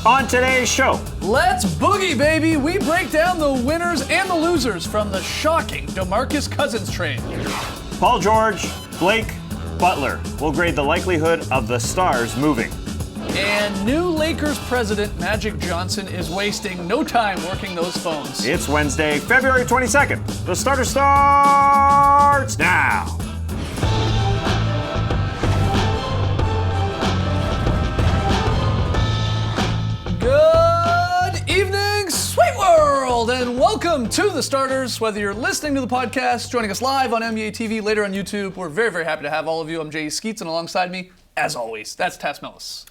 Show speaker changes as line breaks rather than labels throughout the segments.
On today's show,
Let's boogie, baby! We break down the winners and the losers from the shocking DeMarcus Cousins trade.
Paul George, Blake, Butler will grade the likelihood of the Stars moving.
And new Lakers president Magic Johnson is wasting no time working those phones.
It's Wednesday, February 22nd. The starter starts now.
Good evening, sweet world, and welcome to The Starters. Whether you're listening to the podcast, joining us live on NBA TV, later on YouTube, we're very, very happy to have all of you. I'm Jay Skeets, and alongside me, as always, that's Tass Mellis.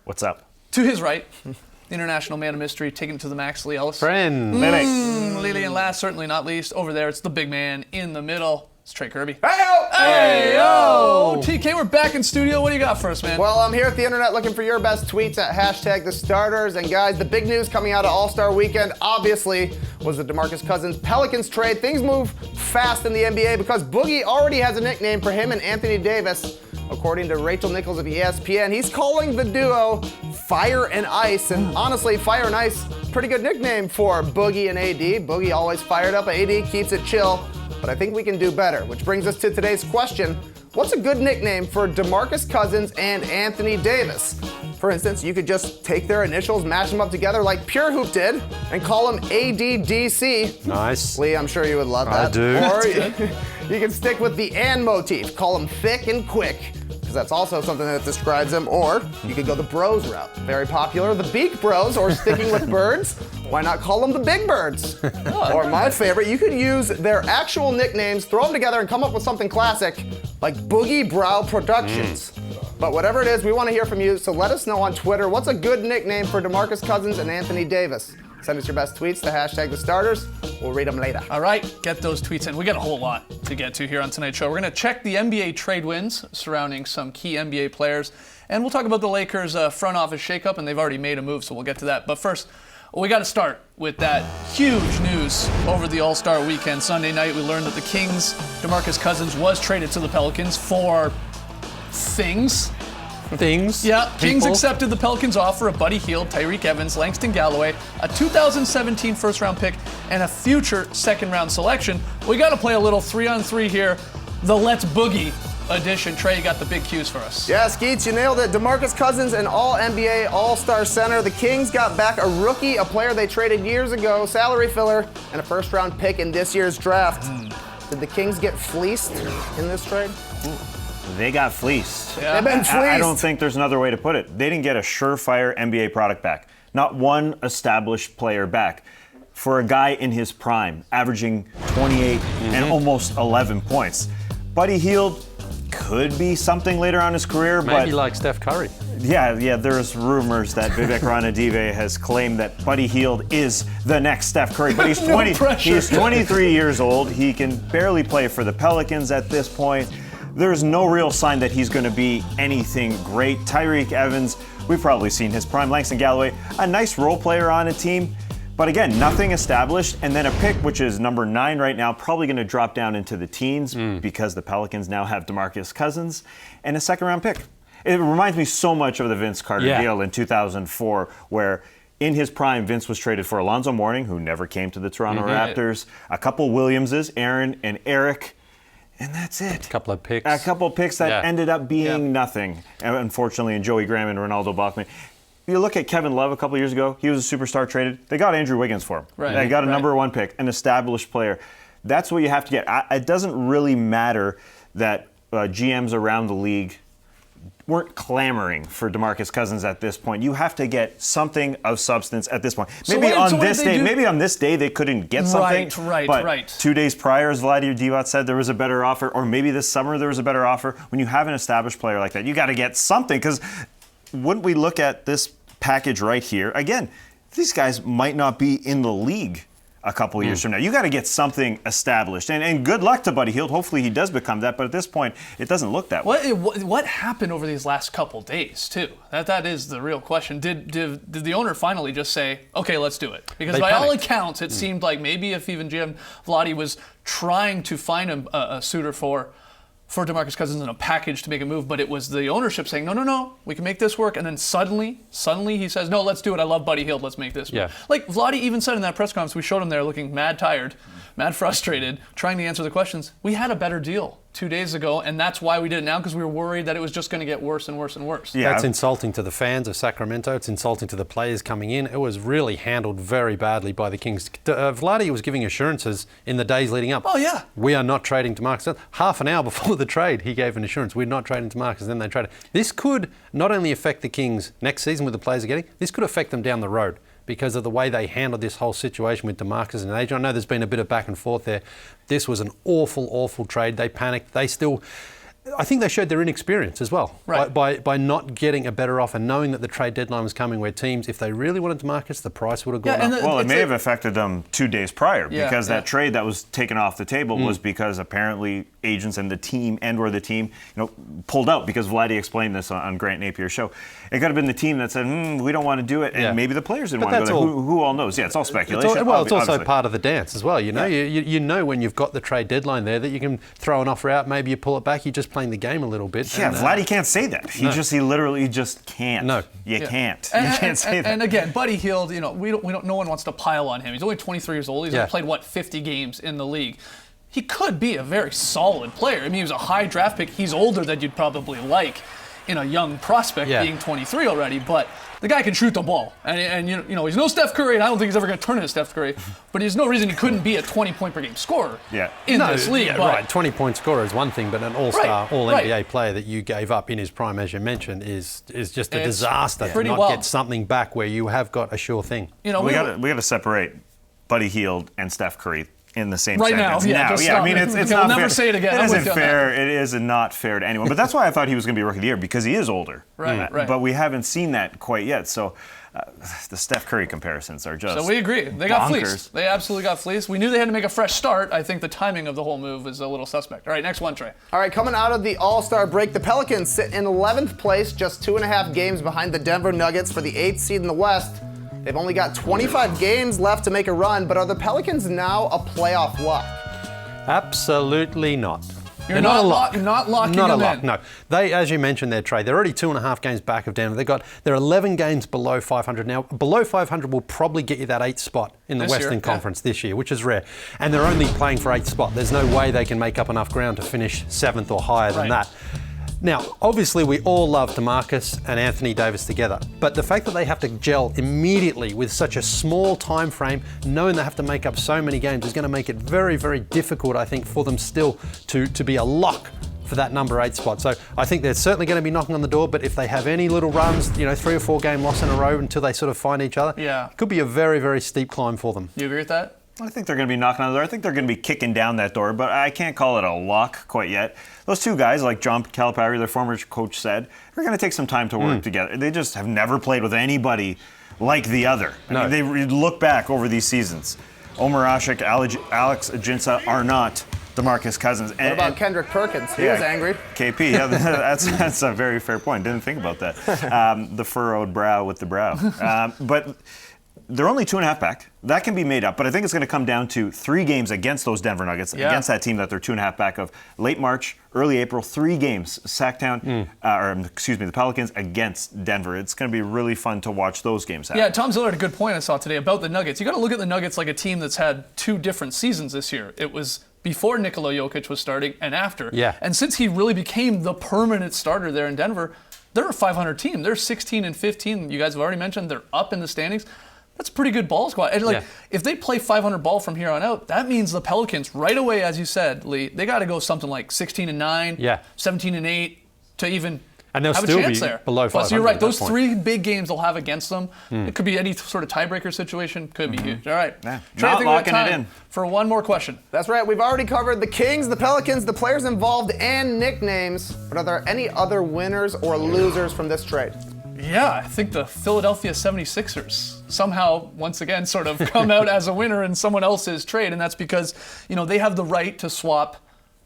What's up?
To his right, the international man of mystery, taking it to the max, Lee Ellis.
Friend.
Lily, and last, certainly not least, over there, it's the big man in the middle. It's Trey Kirby.
Hey yo!
TK, we're back in studio. What do you got for us, man?
Well, I'm here at the internet looking for your best tweets at hashtag the starters. And guys, the big news coming out of All-Star Weekend, obviously, was the DeMarcus Cousins Pelicans trade. Things move fast in the NBA because Boogie already has a nickname for him and Anthony Davis. According to Rachel Nichols of ESPN, he's calling the duo Fire and Ice. And honestly, Fire and Ice, pretty good nickname for Boogie and AD. Boogie always fired up, AD keeps it chill. But I think we can do better, which brings us to today's question. What's a good nickname for DeMarcus Cousins and Anthony Davis? For instance, you could just take their initials, mash them up together like Pure Hoop did, and call them ADDC.
Nice.
Lee, I'm sure you would love that.
I do.
Or you can stick with the and motif, call them thick and quick, because that's also something that describes them. Or you could go the bros route. Very popular, the Beak Bros, or sticking with birds. Why not call them the Big Birds? Or my favorite, you could use their actual nicknames, throw them together, and come up with something classic, like Boogie Brow Productions. But whatever it is, we want to hear from you, so let us know on Twitter, what's a good nickname for DeMarcus Cousins and Anthony Davis? Send us your best tweets to hashtag the starters. We'll read them later.
All right, get those tweets in. We got a whole lot to get to here on tonight's show. We're going to check the NBA trade wins surrounding some key NBA players, and we'll talk about the Lakers' front office shakeup, and they've already made a move, so we'll get to that. But first, we got to start with that huge news over the All-Star weekend. Sunday night, we learned that the Kings' DeMarcus Cousins was traded to the Pelicans for things. Yeah, Kings accepted the Pelicans' offer of Buddy Hield, Tyreek Evans, Langston Galloway, a 2017 first-round pick, and a future second-round selection. We got to play a little 3-on-3 here, the Let's Boogie edition. Trey, you got the big cues for us.
Yeah, Skeets, you nailed it. DeMarcus Cousins, an All-NBA All-Star center. The Kings got back a rookie, a player they traded years ago, salary filler, and a first-round pick in this year's draft. Did the Kings get fleeced in this trade?
They got fleeced.
Yeah.
They've been fleeced.
I don't think there's another way to put it. They didn't get a surefire NBA product back. Not one established player back. For a guy in his prime, averaging 28 and almost 11 points. Buddy Hield could be something later on in his career, but
Maybe like Steph Curry.
yeah, there's rumors that Vivek Ranadive has claimed that Buddy Hield is the next Steph Curry, but he's 20.
pressure.
He's 23 years old. He can barely play for the Pelicans at this point. There's no real sign that he's going to be anything great. Tyreek Evans, we've probably seen his prime. Langston Galloway, a nice role player on a team. But again, nothing established. And then a pick, which is number 9 right now, probably going to drop down into the teens because the Pelicans now have DeMarcus Cousins, and a second-round pick. It reminds me so much of the Vince Carter deal in 2004, where in his prime, Vince was traded for Alonzo Mourning, who never came to the Toronto Raptors, a couple Williamses, Aaron and Eric, and that's it.
A couple of picks.
A couple picks that ended up being nothing, unfortunately, and Joey Graham and Ronaldo Bachman. You look at Kevin Love a couple years ago, he was a superstar traded. They got Andrew Wiggins for him. They got a number 1 pick, an established player. That's what you have to get. It doesn't really matter that GMs around the league weren't clamoring for DeMarcus Cousins at this point. You have to get something of substance at this point. Maybe on this day they couldn't get something. But 2 days prior, as Vladir Divac said, there was a better offer, or maybe this summer there was a better offer. When you have an established player like that, you got to get something, because wouldn't we look at this package right here? Again, these guys might not be in the league a couple years from now. You got to get something established. And good luck to Buddy Hield. Hopefully he does become that, but at this point, it doesn't look that way.
What happened over these last couple days, too? That is the real question. Did the owner finally just say, okay, let's do it? Because by all accounts, it seemed like maybe if even GM Vladi was trying to find a suitor for for DeMarcus Cousins in a package to make a move, but it was the ownership saying, no, we can make this work. And then suddenly he says, no, let's do it. I love Buddy Hield. Let's make this work. Like Vlade even said in that press conference, we showed him there looking mad tired, mad frustrated, trying to answer the questions. We had a better deal 2 days ago, and that's why we did it now, because we were worried that it was just going to get worse and worse and worse.
Yeah. That's insulting to the fans of Sacramento. It's insulting to the players coming in. It was really handled very badly by the Kings. Vlade was giving assurances in the days leading up.
Oh, yeah.
We are not trading DeMarcus. Half an hour before the trade, he gave an assurance. We're not trading DeMarcus. Then they traded. This could not only affect the Kings next season with the players are getting, this could affect them down the road, because of the way they handled this whole situation with DeMarcus and Adrian. I know there's been a bit of back and forth there. This was an awful, awful trade. They panicked. I think they showed their inexperience as well,
right,
by not getting a better offer, knowing that the trade deadline was coming, where teams, if they really wanted DeMarcus, the price would have gone up.
Well, it may have affected them 2 days prior, because that trade that was taken off the table was because apparently agents and the team pulled out, because Vladdy explained this on Grant Napier's show. It could have been the team that said, we don't want to do it, and maybe the players didn't want to go there. Who all knows? Yeah, it's all speculation.
It's also part of the dance as well. You know when you've got the trade deadline there that you can throw an offer out, maybe you pull it back, you're just playing the game a little bit.
Yeah, Vladdy can't say that. He literally just can't.
No,
you can't. You can't say that.
And again, Buddy Hield, no one wants to pile on him. He's only 23 years old. He's only played 50 games in the league. He could be a very solid player. I mean, he was a high draft pick. He's older than you'd probably like in a young prospect, being 23 already, but the guy can shoot the ball. And he's no Steph Curry, and I don't think he's ever going to turn into Steph Curry, but there's no reason he couldn't be a 20-point-per-game scorer in this league.
Yeah, right, 20-point scorer is one thing, but an all-star, all-NBA player that you gave up in his prime, as you mentioned, is just a disaster to not get something back where you have got a sure thing.
We got to separate Buddy Hield and Steph Curry in the same
right
sentence.
I mean, it's not
fair.
Never say it again.
It isn't fair. It is not fair to anyone. But that's why I thought he was going to be Rookie of the Year, because he is older.
Right.
But we haven't seen that quite yet. So the Steph Curry comparisons are just
So we agree. They got
bonkers.
fleeced. They absolutely got fleeced. We knew they had to make a fresh start. I think the timing of the whole move was a little suspect. All right, next one, Trey.
All right, coming out of the All-Star break, the Pelicans sit in 11th place, just 2.5 games behind the Denver Nuggets for the 8th seed in the West. They've only got 25 games left to make a run, but are the Pelicans now a playoff lock?
Absolutely not.
You're not locking them in.
No. They, as you mentioned, their trade. They're already 2.5 games back of Denver. They're 11 games below 500 now. Below 500 will probably get you that 8th spot in the Western Conference this year, which is rare. And they're only playing for 8th spot. There's no way they can make up enough ground to finish 7th or higher than that. Now, obviously, we all love DeMarcus and Anthony Davis together, but the fact that they have to gel immediately with such a small time frame, knowing they have to make up so many games, is going to make it very, very difficult, I think, for them still to be a lock for that number 8 spot. So I think they're certainly going to be knocking on the door, but if they have any little runs, 3 or 4 game loss in a row until they sort of find each other, it could be a very, very steep climb for them.
You agree with that?
I think they're going to be knocking on the door. I think they're going to be kicking down that door, but I can't call it a lock quite yet. Those two guys, like John Calipari, their former coach, said, are going to take some time to work together. They just have never played with anybody like the other.
No.
I mean, they look back over these seasons. Omer Asik, Alex Ajinça are not DeMarcus Cousins.
What about Kendrick Perkins? He was angry.
KP, that's a very fair point. Didn't think about that. The furrowed brow with the brow. But they're only 2.5 back. That can be made up, but I think it's going to come down to 3 games against those Denver Nuggets, against that team that they're 2.5 back of. Late March, early April, 3 games. The Pelicans against Denver. It's going to be really fun to watch those games happen.
Yeah, Tom Ziller had a good point I saw today about the Nuggets. You got to look at the Nuggets like a team that's had 2 different seasons this year. It was before Nikola Jokic was starting and after.
Yeah.
And since he really became the permanent starter there in Denver, they're a 500 team. They're 16-15. You guys have already mentioned they're up in the standings. That's a pretty good ball squad. And if they play 500 ball from here on out, that means the Pelicans right away, as you said, Lee, they got to go something like 16-9, 17-8 to even
and they'll
have
still
a chance
be
there.
below 500.
So you're right. Those
point.
3 big games they'll have against them. It could be any sort of tiebreaker situation. Could be huge. All right.
Yeah.
Trey, I
Not
think we got
locking it
time
in.
for one more question.
That's right. We've already covered the Kings, the Pelicans, the players involved, and nicknames. But are there any other winners or losers from this trade?
Yeah, I think the Philadelphia 76ers somehow, once again, sort of come out as a winner in someone else's trade, and that's because, they have the right to swap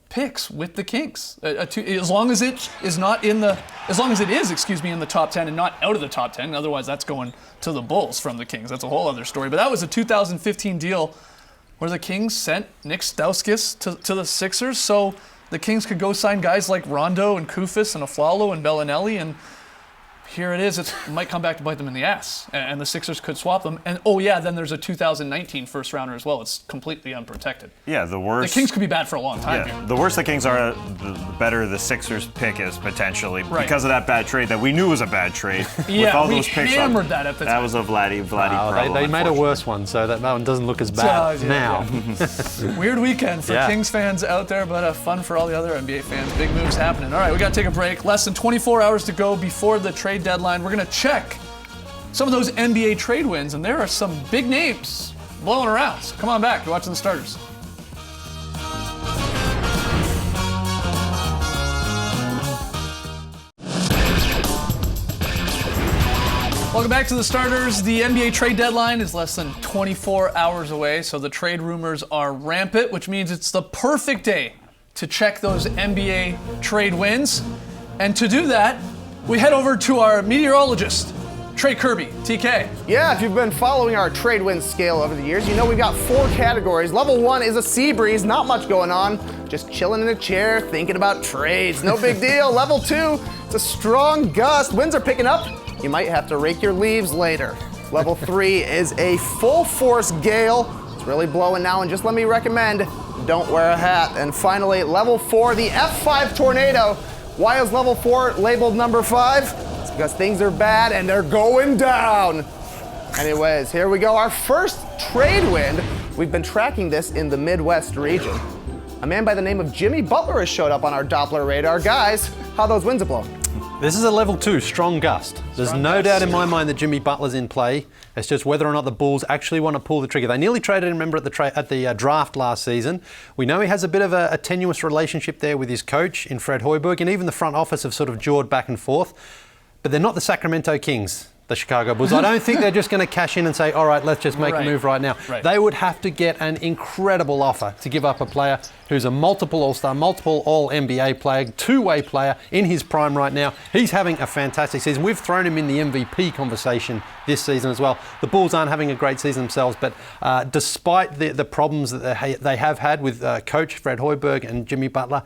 picks with the Kings. As long as it is in the top 10 and not out of the top 10, otherwise that's going to the Bulls from the Kings. That's a whole other story. But that was a 2015 deal where the Kings sent Nick Stauskas to the Sixers, so the Kings could go sign guys like Rondo and Koufos and Aflalo and Bellinelli, and here it is. It might come back to bite them in the ass, and the Sixers could swap them. And then there's a 2019 first rounder as well. It's completely unprotected.
Yeah, the worst.
The Kings could be bad for a long time.
Yeah,
here.
the worse the Kings are, the better the Sixers pick is potentially because of that bad trade that we knew was a bad trade.
Yeah,
with all
we
those picks
hammered that at the time.
That was a Vladdy problem.
They made a worse one, so that one doesn't look as bad now.
Weird weekend for Kings fans out there, but fun for all the other NBA fans. Big moves happening. All right, we got to take a break. Less than 24 hours to go before the trade deadline. We're going to check some of those NBA trade wins, and there are some big names blowing around. So come on back. You're watching The Starters. Welcome back to The Starters. The NBA trade deadline is less than 24 hours away, so the trade rumors are rampant, which means it's the perfect day to check those NBA trade wins. And to do that, we head over to our meteorologist, Trey Kirby, TK.
Yeah, if you've been following our trade win scale over the years, you know we've got 4 categories. Level 1 is a sea breeze, not much going on. Just chilling in a chair, thinking about trades. No big deal. Level 2, it's a strong gust. Winds are picking up. You might have to rake your leaves later. Level 3 is a full force gale. It's really blowing now, and just let me recommend, don't wear a hat. And finally, level 4, the F5 tornado. Why is level 4 labeled number 5? It's because things are bad and they're going down. Anyways, here we go. Our first trade wind. We've been tracking this in the Midwest region. A man by the name of Jimmy Butler has showed up on our Doppler radar. Guys, how those winds are blowing?
This is a level 2, strong gust. There's no doubt in my mind that Jimmy Butler's in play. It's just whether or not the Bulls actually want to pull the trigger. They nearly traded him, remember, at the draft last season. We know he has a bit of a tenuous relationship there with his coach in Fred Hoiberg, and even the front office have sort of jawed back and forth. But they're not the Sacramento Kings, the Chicago Bulls. I don't think they're just going to cash in and say, all right, let's just make a move right now. They would have to get an incredible offer to give up a player who's a multiple All-Star, multiple All-NBA player, two-way player in his prime right now. He's having a fantastic season. We've thrown him in the MVP conversation this season as well. The Bulls aren't having a great season themselves, but despite the problems that they have had with coach Fred Hoiberg and Jimmy Butler,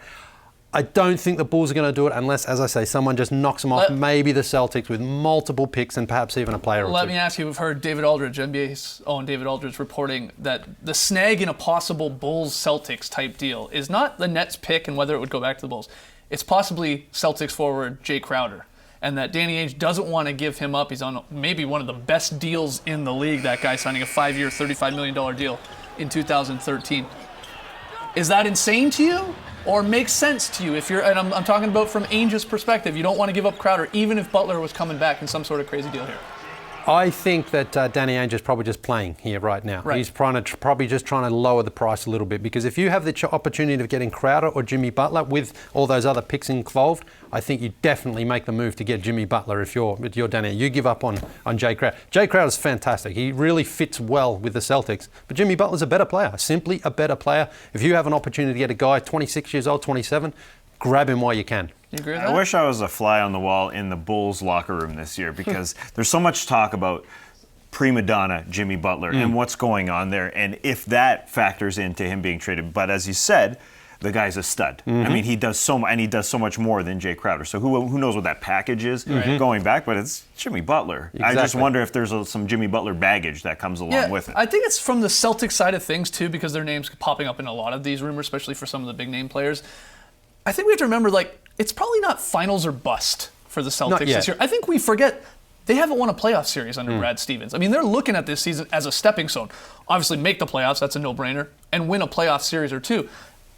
I don't think the Bulls are going to do it unless, as I say, someone just knocks them off. Maybe the Celtics with multiple picks and perhaps even a player or two.
Let me ask you, we've heard David Aldridge, NBA's own David Aldridge, reporting that the snag in a possible Bulls-Celtics type deal is not the Nets pick and whether it would go back to the Bulls. It's possibly Celtics forward Jay Crowder. And that Danny Ainge doesn't want to give him up. He's on maybe one of the best deals in the league, that guy signing a 5-year, $35 million deal in 2013. Is that insane to you? Or makes sense to you if you're, and I'm talking about from Ainge's perspective, you don't want to give up Crowder, even if Butler was coming back in some sort of crazy deal here.
I think that Danny Ainge is probably just playing here right now. He's probably just trying to lower the price a little bit, because if you have the opportunity of getting Crowder or Jimmy Butler with all those other picks involved, I think you definitely make the move to get Jimmy Butler if you're Danny Ainge. You give up on Jay Crowder. Jay Crowder's fantastic. He really fits well with the Celtics. But Jimmy Butler's a better player, simply a better player. If you have an opportunity to get a guy 26 years old, 27, grab him while you can.
You agree with that?
I wish I was a fly on the wall in the Bulls locker room this year, because there's so much talk about prima donna Jimmy Butler and what's going on there, and if that factors into him being traded. But as you said, the guy's a stud. I mean, he does so much, and he does so much more than Jay Crowder. So who knows what that package is going back? But it's Jimmy Butler.
Exactly.
I just wonder if there's some Jimmy Butler baggage that comes along with it.
I think it's from the Celtics side of things too, because their names popping up in a lot of these rumors, especially for some of the big name players. I think we have to remember, it's probably not finals or bust for the Celtics this year. I think we forget they haven't won a playoff series under Brad Stevens. I mean, they're looking at this season as a stepping stone. Obviously, make the playoffs, that's a no-brainer, and win a playoff series or two.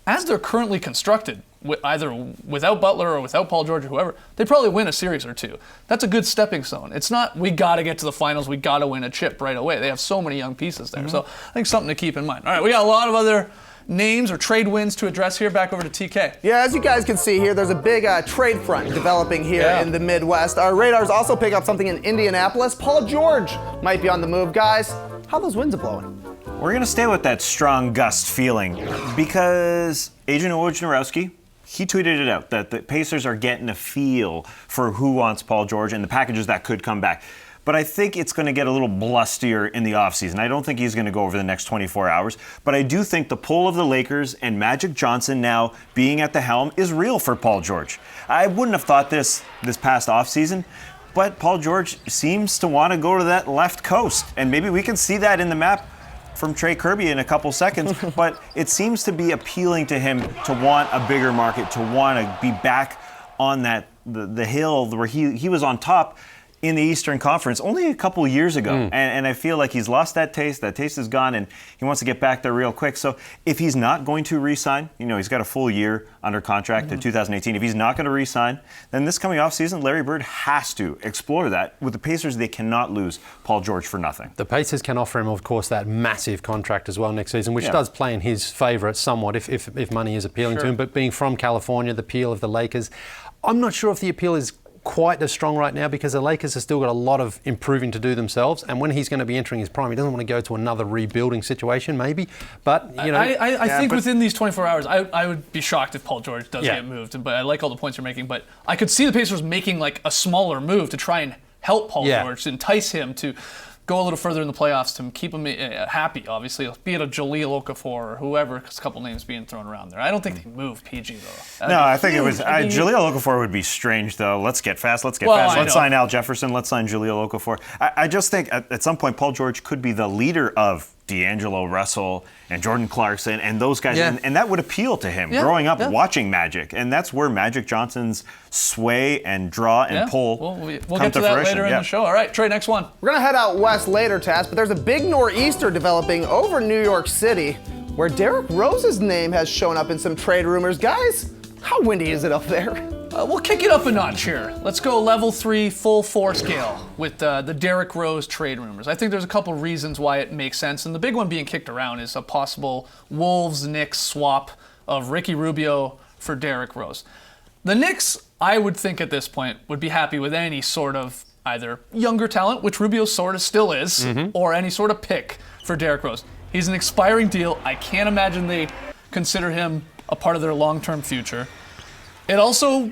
As they're currently constructed, either without Butler or without Paul George or whoever, they probably win a series or two. That's a good stepping stone. It's not, we got to get to the finals, we got to win a chip right away. They have so many young pieces there. So I think something to keep in mind. All right, we got a lot of other names or trade wins to address here. Back over to TK.
Yeah, as you guys can see here, there's a big trade front developing here in the Midwest. Our radars also pick up something in Indianapolis. Paul George might be on the move. Guys, how those winds are blowing?
We're going to stay with that strong gust feeling, because Adrian Wojnarowski, he tweeted it out that the Pacers are getting a feel for who wants Paul George and the packages that could come back. but I think it's going to get a little blustier in the offseason. I don't think he's going to go over the next 24 hours, but I do think the pull of the Lakers and Magic Johnson now being at the helm is real for Paul George. I wouldn't have thought this past offseason, but Paul George seems to want to go to that left coast, and maybe we can see that in the map from Trey Kirby in a couple seconds, but it seems to be appealing to him to want a bigger market, to want to be back on that the hill where he was on top in the Eastern Conference only a couple years ago. And I feel like he's lost that taste. That taste is gone, and he wants to get back there real quick. So if he's not going to re-sign, he's got a full year under contract to 2018. If he's not going to re-sign, then this coming offseason, Larry Bird has to explore that. With the Pacers, they cannot lose Paul George for nothing.
The Pacers can offer him, of course, that massive contract as well next season, which does play in his favour somewhat if money is appealing to him. But being from California, the appeal of the Lakers, I'm not sure if the appeal is quite as strong right now because the Lakers have still got a lot of improving to do themselves, and when he's going to be entering his prime, he doesn't want to go to another rebuilding situation maybe, but
I think within these 24 hours I would be shocked if Paul George does get moved, but I like all the points you're making, but I could see the Pacers making like a smaller move to try and help Paul George, to entice him to go a little further in the playoffs, to keep him happy, obviously, be it a Jahlil Okafor or whoever, because a couple names being thrown around there. I don't think they moved PG, though.
No, I think it was... Jahlil Okafor would be strange, though. Let's get fast. Let's sign Al Jefferson. Let's sign Jahlil Okafor. I just think at some point, Paul George could be the leader of D'Angelo Russell and Jordan Clarkson and those guys, and that would appeal to him growing up watching Magic, and that's where Magic Johnson's sway and draw and pull
we'll get to that later in the show. All right, Trey, next one.
We're gonna head out west later, Taz, but there's a big nor'easter developing over New York City where Derrick Rose's name has shown up in some trade rumors. Guys, how windy is it up there?
We'll kick it up a notch here. Let's go level 3, full 4 scale with the Derrick Rose trade rumors. I think there's a couple reasons why it makes sense, and the big one being kicked around is a possible Wolves-Knicks swap of Ricky Rubio for Derrick Rose. The Knicks, I would think at this point, would be happy with any sort of either younger talent, which Rubio sort of still is, or any sort of pick for Derrick Rose. He's an expiring deal. I can't imagine they consider him a part of their long-term future. It also,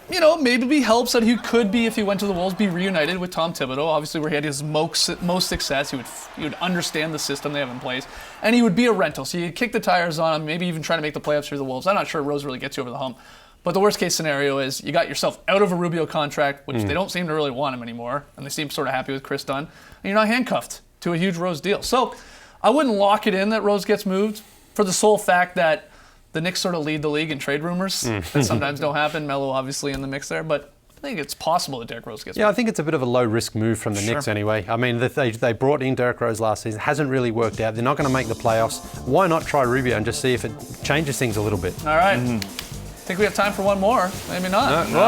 maybe helps that he could be, if he went to the Wolves, be reunited with Tom Thibodeau, obviously where he had his most success. He would understand the system they have in place, and he would be a rental. So you kick the tires on him, maybe even try to make the playoffs through the Wolves. I'm not sure Rose really gets you over the hump. But the worst case scenario is you got yourself out of a Rubio contract, which they don't seem to really want him anymore, and they seem sort of happy with Chris Dunn, and you're not handcuffed to a huge Rose deal. So I wouldn't lock it in that Rose gets moved for the sole fact that the Knicks sort of lead the league in trade rumors that sometimes don't happen. Melo obviously in the mix there, but I think it's possible that Derrick Rose gets moved.
I think it's a bit of a low-risk move from the Knicks anyway. I mean, they brought in Derrick Rose last season. It hasn't really worked out. They're not going to make the playoffs. Why not try Rubio and just see if it changes things a little bit?
All right. I think we have time for one more. Maybe not.
We don't,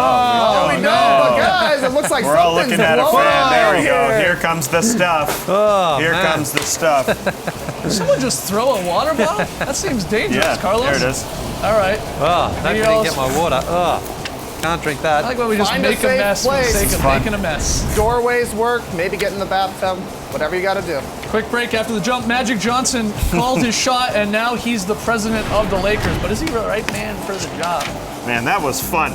but guys, it looks like
we're all looking at a fan. There we go.
Here.
Here comes the stuff. Here comes the stuff.
Did someone just throw a water bottle? That seems dangerous, Carlos.
There it is.
All right.
That didn't get my water. Can't drink that.
I like when we just make a mess for the sake of making a mess.
Doorways work, maybe get in the bathtub, whatever you got to do.
Quick break after the jump. Magic Johnson called his shot, and now he's the president of the Lakers. But is he the right man for the job?
Man, that was fun.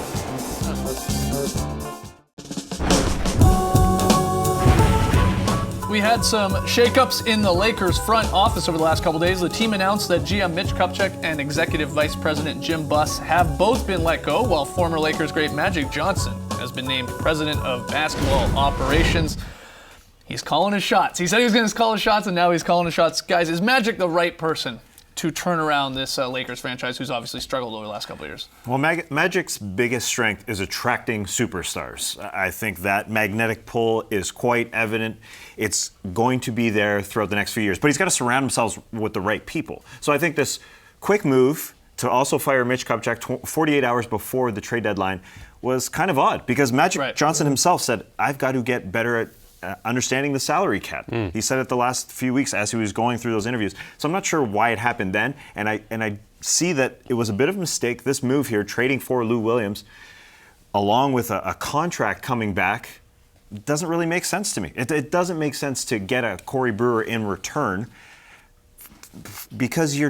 We had some shakeups in the Lakers front office over the last couple days. The team announced that GM Mitch Kupchak and Executive Vice President Jim Buss have both been let go, while former Lakers great Magic Johnson has been named President of Basketball Operations. He's calling his shots. He said he was going to call his shots, and now he's calling his shots. Guys, is Magic the right person to turn around this Lakers franchise, who's obviously struggled over the last couple of years?
Well, Magic's biggest strength is attracting superstars. I think that magnetic pull is quite evident. It's going to be there throughout the next few years, but he's got to surround himself with the right people. So I think this quick move to also fire Mitch Kupchak 48 hours before the trade deadline was kind of odd, because Magic Johnson himself said, I've got to get better at understanding the salary cap. He said it the last few weeks as he was going through those interviews. So I'm not sure why it happened then, and I see that it was a bit of a mistake, this move here, trading for Lou Williams, along with a contract coming back, doesn't really make sense to me. It doesn't make sense to get a Corey Brewer in return, because you're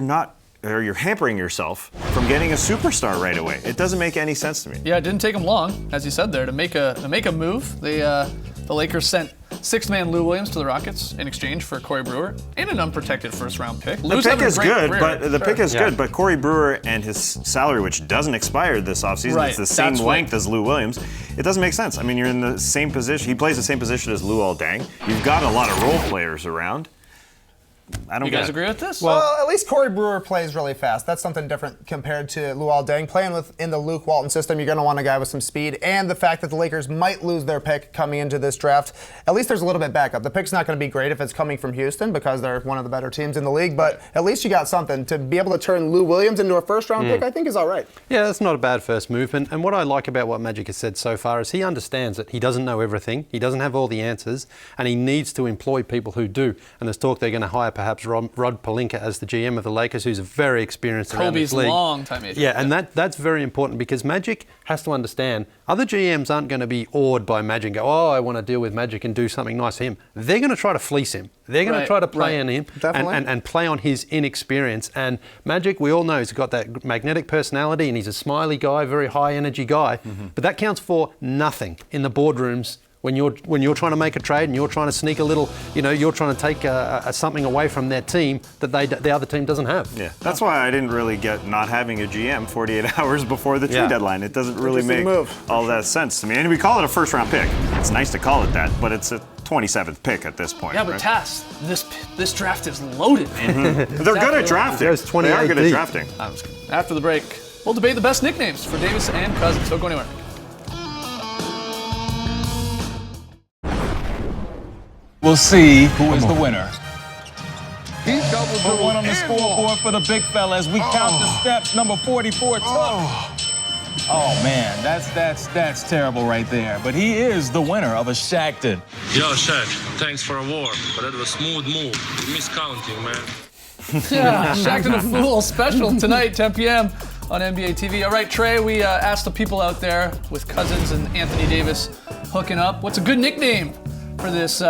hampering yourself from getting a superstar right away. It doesn't make any sense to me.
Yeah, it didn't take them long, as you said there, to make a move. The Lakers sent Sixth man Lou Williams to the Rockets in exchange for Corey Brewer and an unprotected first-round pick.
The
Lou's
pick
having a
is
great
good,
career.
but the pick is
Yeah.
good. But Corey Brewer and his salary, which doesn't expire this offseason,
Right,
it's the same
that's what-
length as Lou Williams. It doesn't make sense. I mean, you're in the same position. He plays the same position as Lou Aldang. You've got a lot of role players around. I don't
You
get
guys
it.
agree with this?
Well, at least Corey Brewer plays really fast. That's something different compared to Luol Deng. Playing in the Luke Walton system, you're going to want a guy with some speed. And the fact that the Lakers might lose their pick coming into this draft, at least there's a little bit backup. The pick's not going to be great if it's coming from Houston because they're one of the better teams in the league, but at least you got something. To be able to turn Lou Williams into a first-round pick, I think is all right.
Yeah, that's not a bad first move. And what I like about what Magic has said so far is he understands that he doesn't know everything, he doesn't have all the answers, and he needs to employ people who do. And there's talk they're going to hire perhaps Rod Pelinka as the GM of the Lakers, who's very experienced around this
Kobe's
league.
long-time agent.
Yeah, and that's very important because Magic has to understand other GMs aren't going to be awed by Magic and go, oh, I want to deal with Magic and do something nice for him. They're going to try to fleece him. They're going to
Right,
try to play
right.
on him
Definitely.
and play on his inexperience. And Magic, we all know, he's got that magnetic personality and he's a smiley guy, very high energy guy. But that counts for nothing in the boardrooms. When you're trying to make a trade and you're trying to sneak a little, you're trying to take something away from their team that the other team doesn't have.
Yeah, that's why I didn't really get not having a GM 48 hours before the trade
Yeah.
deadline. It doesn't really
Interesting
make
move.
all that sense to me. And we call it a first-round pick. It's nice to call it that, but it's a 27th pick at this point.
Yeah, but
right?
Tass, this draft is loaded, man.
They're good at drafting.
There's
They
28
are good at
deep.
drafting.
I'm just kidding. After the break, we'll debate the best nicknames for Davis and Cousins. Don't go anywhere.
We'll see who is the winner. Put one on the scoreboard for the big fella as we count the steps. Number 44 took. Oh man, that's terrible right there. But he is the winner of a Shackton.
Yo, Shaq, thanks for a war, but that was smooth move. You miscounting, man.
Yeah, Shackton a Fool special tonight, 10 p.m. on NBA TV. All right, Trey, we asked the people out there with Cousins and Anthony Davis hooking up. What's a good nickname for this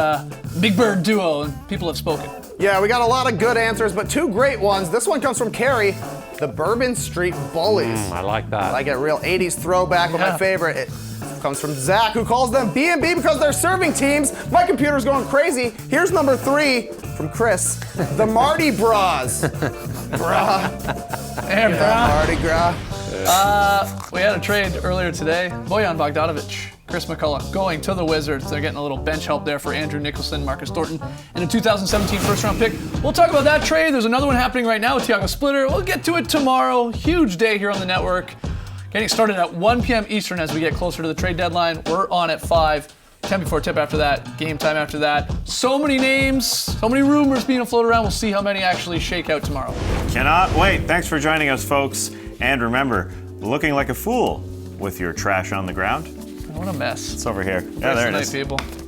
Big Bird duo? And people have spoken.
Yeah, we got a lot of good answers, but two great ones. This one comes from Carrie, the Bourbon Street Bullies.
I like that.
I like a real 80s throwback, but
Yeah.
my favorite, it comes from Zach, who calls them B&B because they're serving teams. My computer's going crazy. Here's number 3 from Chris, the Mardi Bras. Brah.
Hey, bro.
Mardi Gras.
We had a trade earlier today. Bojan Bogdanovic, Chris McCullough going to the Wizards. They're getting a little bench help there for Andrew Nicholson, Marcus Thornton, and a 2017 first-round pick. We'll talk about that trade. There's another one happening right now with Tiago Splitter. We'll get to it tomorrow. Huge day here on the network. Getting started at 1 p.m. Eastern as we get closer to the trade deadline. We're on at 5. 10 before tip after that, game time after that. So many names, so many rumors being floated around. We'll see how many actually shake out tomorrow.
Cannot wait. Thanks for joining us, folks. And remember, looking like a fool with your trash on the ground.
What a mess.
It's over here. Yeah,
Rest
there
of
it
the
is.
night, people.